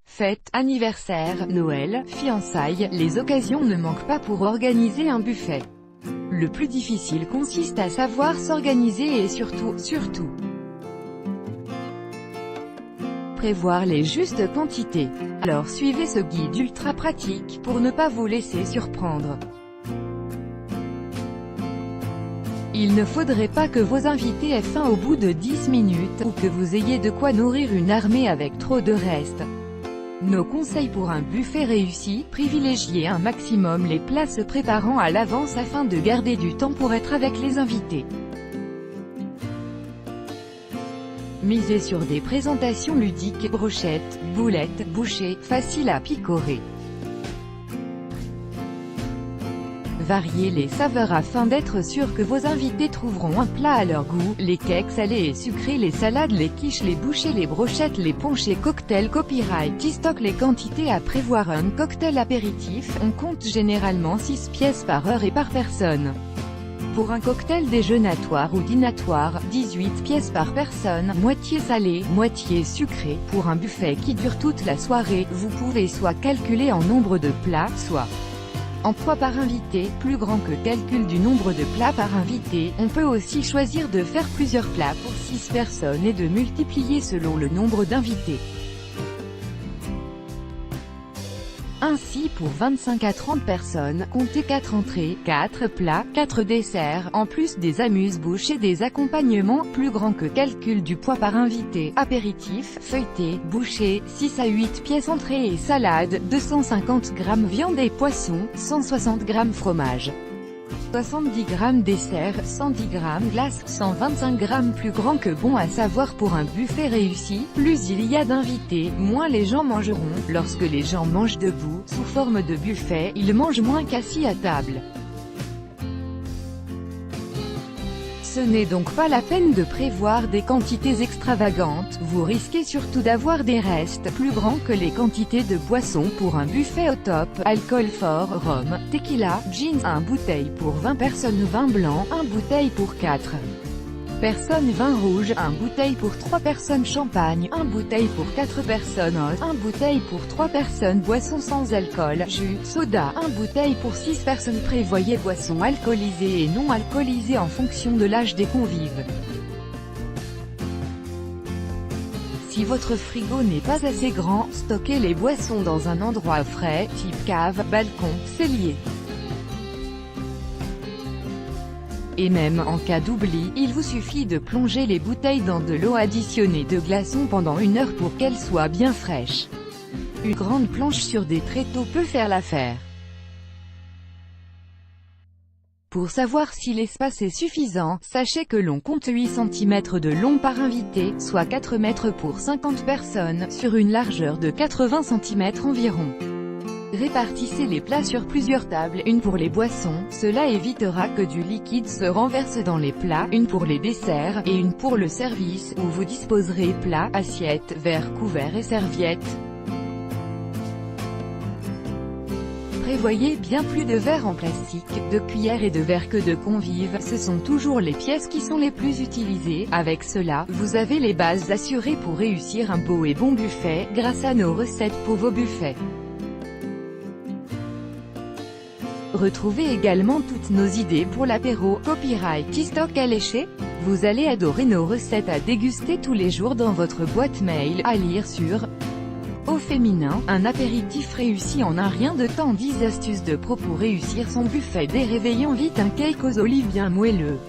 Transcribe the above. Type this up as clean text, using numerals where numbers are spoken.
Fête, anniversaire, Noël, fiançailles, les occasions ne manquent pas pour organiser un buffet. Le plus difficile consiste à savoir s'organiser et surtout, prévoir les justes quantités. Alors suivez ce guide ultra pratique pour ne pas vous laisser surprendre. Il ne faudrait pas que vos invités aient faim au bout de 10 minutes, ou que vous ayez de quoi nourrir une armée avec trop de restes. Nos conseils pour un buffet réussi: privilégiez un maximum les plats se préparant à l'avance afin de garder du temps pour être avec les invités. Misez sur des présentations ludiques, brochettes, boulettes, bouchées, faciles à picorer. Variez les saveurs afin d'être sûr que vos invités trouveront un plat à leur goût: les cakes salés et sucrés, les salades, les quiches, les bouchées, les brochettes, les punchs et cocktails. Copyright stock. Les quantités à prévoir: un cocktail apéritif, on compte généralement 6 pièces par heure et par personne. Pour un cocktail déjeunatoire ou dînatoire, 18 pièces par personne, moitié salé, moitié sucré. Pour un buffet qui dure toute la soirée, vous pouvez soit calculer en nombre de plats, soit en poids par invité, plus grand que calcul du nombre de plats par invité. On peut aussi choisir de faire plusieurs plats pour 6 personnes et de multiplier selon le nombre d'invités. Ainsi, pour 25 à 30 personnes, comptez 4 entrées, 4 plats, 4 desserts, en plus des amuse-bouches et des accompagnements, plus grand que calcul du poids par invité. Apéritif, feuilleté, bouchée, 6 à 8 pièces entrées et salade, 250 g viande et poisson, 160 g fromage, 70 g dessert, 110 g glace, 125 g. Plus grand que bon à savoir pour un buffet réussi: plus il y a d'invités, moins les gens mangeront. Lorsque les gens mangent debout, sous forme de buffet, ils mangent moins qu'assis à table. Ce n'est donc pas la peine de prévoir des quantités extravagantes, vous risquez surtout d'avoir des restes plus grands que les quantités de boissons pour un buffet au top. Alcool fort: rhum, tequila, gin, 1 bouteille pour 20 personnes, vin blanc, 1 bouteille pour 4 personnes, vin rouge, 1 bouteille pour 3 personnes, champagne, 1 bouteille pour 4 personnes, 1 bouteille pour 3 personnes, boissons sans alcool, jus, soda, 1 bouteille pour 6 personnes. Prévoyez boissons alcoolisées et non alcoolisées en fonction de l'âge des convives. Si votre frigo n'est pas assez grand, stockez les boissons dans un endroit frais, type cave, balcon, cellier. Et même en cas d'oubli, il vous suffit de plonger les bouteilles dans de l'eau additionnée de glaçons pendant 1 heure pour qu'elles soient bien fraîches. Une grande planche sur des tréteaux peut faire l'affaire. Pour savoir si l'espace est suffisant, sachez que l'on compte 8 cm de long par invité, soit 4 mètres pour 50 personnes, sur une largeur de 80 cm environ. Répartissez les plats sur plusieurs tables, une pour les boissons, cela évitera que du liquide se renverse dans les plats, une pour les desserts, et une pour le service, où vous disposerez plats, assiettes, verres, couverts et serviettes. Prévoyez bien plus de verres en plastique, de cuillères et de verres que de convives, ce sont toujours les pièces qui sont les plus utilisées. Avec cela, vous avez les bases assurées pour réussir un beau et bon buffet, grâce à nos recettes pour vos buffets. Retrouvez également toutes nos idées pour l'apéro. Copyright stock alléché. Vous allez adorer nos recettes à déguster tous les jours dans votre boîte mail, à lire sur Au féminin, un apéritif réussi en un rien de temps. 10 astuces de pro pour réussir son buffet. Déréveillant vite un cake aux olives bien moelleux.